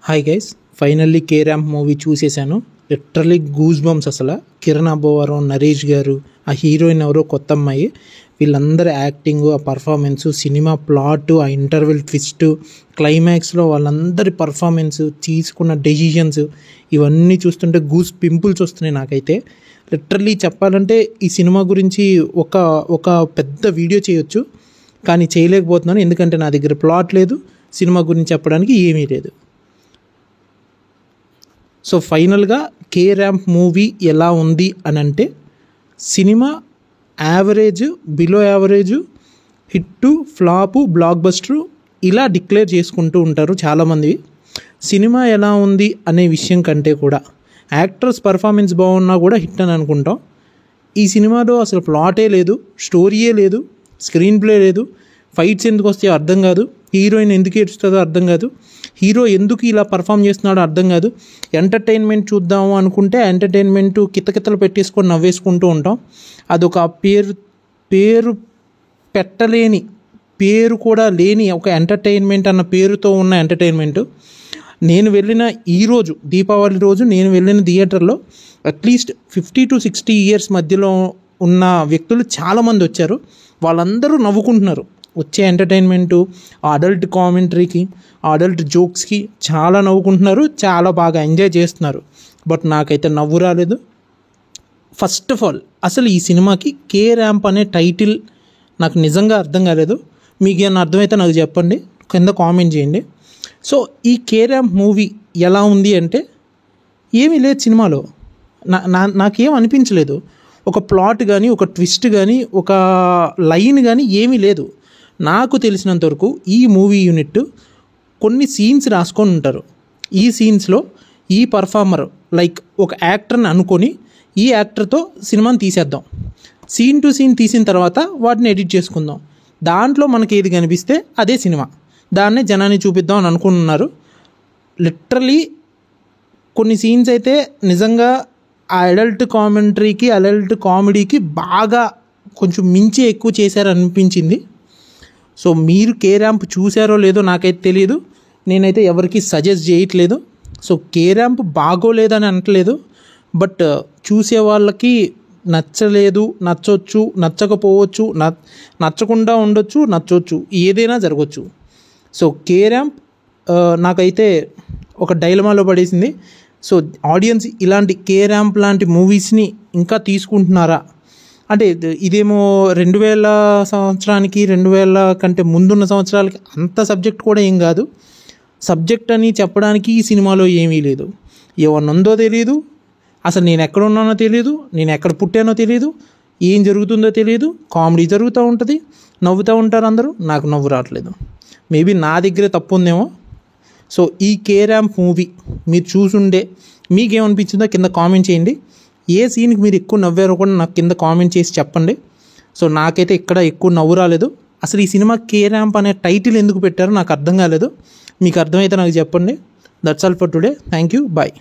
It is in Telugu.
Hi guys, finally K ramp movie చూసేసాను. Literally goose bumps. అసలు కిరణ్ అబ్బోవరం, నరేష్ గారు, ఆ హీరోయిన్ ఎవరో కొత్త అమ్మాయి, వీళ్ళందరూ యాక్టింగ్, ఆ పర్ఫార్మెన్స్, సినిమా ప్లాట్, ఆ ఇంటర్వెల్ ట్విస్ట్, క్లైమాక్స్లో వాళ్ళందరి పర్ఫార్మెన్స్, తీసుకున్న డెసిషన్స్, ఇవన్నీ చూస్తుంటే గూస్ పింపుల్స్ వస్తున్నాయి నాకైతే. లిటరలీ చెప్పాలంటే ఈ సినిమా గురించి ఒక పెద్ద వీడియో చేయొచ్చు, కానీ చేయలేకపోతున్నాను. ఎందుకంటే నా దగ్గర ప్లాట్ లేదు, సినిమా గురించి చెప్పడానికి ఏమీ లేదు. సో ఫైనల్గా కే ర్యాంప్ మూవీ ఎలా ఉంది అని అంటే, సినిమా average, below average, hit, flop, blockbuster ఇలా డిక్లేర్ చేసుకుంటూ ఉంటారు చాలామంది. సినిమా ఎలా ఉంది అనే విషయం కంటే కూడా యాక్టర్స్ పర్ఫార్మెన్స్ బాగున్నా కూడా హిట్ అని అనుకుంటాం. ఈ సినిమాలో అసలు ప్లాటే లేదు, స్టోరీయే లేదు, స్క్రీన్ ప్లే లేదు, ఫైట్స్ ఎందుకు వస్తాయో అర్థం కాదు, హీరోయిన్ ఎందుకు ఏడుస్తుందో అర్థం కాదు, హీరో ఎందుకు ఇలా పర్ఫామ్ చేస్తున్నాడో అర్థం కాదు. ఎంటర్టైన్మెంట్ చూద్దాము అనుకుంటే ఎంటర్టైన్మెంట్ కితకితలు పెట్టేసుకొని నవ్వేసుకుంటూ ఉంటాం. అదొక పేరు పెట్టలేని, పేరు కూడా లేని ఒక ఎంటర్టైన్మెంట్ అన్న పేరుతో ఉన్న ఎంటర్టైన్మెంట్. నేను వెళ్ళిన ఈరోజు దీపావళి రోజు నేను వెళ్ళిన థియేటర్లో అట్లీస్ట్ 50 to 60 ఇయర్స్ మధ్యలో ఉన్న వ్యక్తులు చాలామంది వచ్చారు. వాళ్ళందరూ నవ్వుకుంటున్నారు. వచ్చే ఎంటర్టైన్మెంటు, ఆ అడల్ట్ కామెంటరీకి, ఆ అడల్ట్ జోక్స్కి చాలా నవ్వుకుంటున్నారు, చాలా బాగా ఎంజాయ్ చేస్తున్నారు. బట్ నాకైతే నవ్వు రాలేదు. ఫస్ట్ ఆఫ్ ఆల్ అసలు ఈ సినిమాకి కే ర్యాంప్ అనే టైటిల్ నాకు నిజంగా అర్థం కాలేదు. మీకు ఏమైనా అర్థమైతే నాకు చెప్పండి, కింద కామెంట్ చేయండి. సో ఈ కే ర్యాంప్ మూవీ ఎలా ఉంది అంటే, ఏమీ లేదు సినిమాలో. నాకేం అనిపించలేదు. ఒక ప్లాట్ కానీ, ఒక ట్విస్ట్ కానీ, ఒక లైన్ కానీ ఏమీ లేదు. నాకు తెలిసినంతవరకు ఈ మూవీ యూనిట్ కొన్ని సీన్స్ రాసుకొని ఉంటారు. ఈ సీన్స్లో ఈ పర్ఫార్మర్ లైక్ ఒక యాక్టర్ని అనుకొని ఈ యాక్టర్తో సినిమాని తీసేద్దాం, సీన్ టు సీన్ తీసిన తర్వాత వాటిని ఎడిట్ చేసుకుందాం, దాంట్లో మనకి ఏది కనిపిస్తే అదే సినిమా, దాన్నే జనాన్ని చూపిద్దాం అని అనుకుంటున్నారు. లిటరలీ కొన్ని సీన్స్ అయితే నిజంగా ఆ అడల్ట్ కామెంటరీకి, అడల్ట్ కామెడీకి బాగా కొంచెం మించి ఎక్కువ చేశారనిపించింది. సో మీరు కే ర్యాంప్ చూసారో లేదో నాకైతే తెలియదు. నేనైతే ఎవరికి సజెస్ట్ చేయట్లేదు. సో కే ర్యాంప్ బాగోలేదని అనట్లేదు, బట్ చూసే వాళ్ళకి నచ్చలేదు, నచ్చొచ్చు, నచ్చకపోవచ్చు, నచ్చకుండా ఉండొచ్చు, నచ్చొచ్చు, ఏదైనా జరగచ్చు. సో కే ర్యాంప్ నాకైతే ఒక డైలమాలో పడేసింది. సో ఆడియన్స్ ఇలాంటి కే ర్యాంప్ లాంటి మూవీస్ని ఇంకా తీసుకుంటున్నారా అంటే, ఇదేమో 2000 సంవత్సరానికి, 2000 కంటే ముందున్న సంవత్సరాలకి అంత సబ్జెక్ట్ కూడా ఏం కాదు. సబ్జెక్ట్ అని చెప్పడానికి ఈ సినిమాలో ఏమీ లేదు. ఏమన్నా ఉందో తెలియదు, అసలు నేను ఎక్కడ ఉన్నానో తెలియదు, నేను ఎక్కడ పుట్టానో తెలియదు, ఏం జరుగుతుందో తెలియదు. కామెడీ జరుగుతూ ఉంటుంది, నవ్వుతూ ఉంటారు అందరూ, నాకు నవ్వు రావట్లేదు. మేబీ నా దగ్గరే తప్పు ఉందేమో. సో ఈ కే ర్యాంప్ మూవీ మీరు చూసుండే మీకేమనిపించిందో కింద కామెంట్ చేయండి. ఏ సీన్కి మీరు ఎక్కువ నవ్వారో కూడా నాకు కింద కామెంట్ చేసి చెప్పండి. సో నాకైతే ఇక్కడ ఎక్కువ నవ్వు రాలేదు. అసలు ఈ సినిమా కే ర్యాంప్ అనే టైటిల్ ఎందుకు పెట్టారో నాకు అర్థం కాలేదు. మీకు అర్థమైతే నాకు చెప్పండి. That's all for today. Thank you, bye.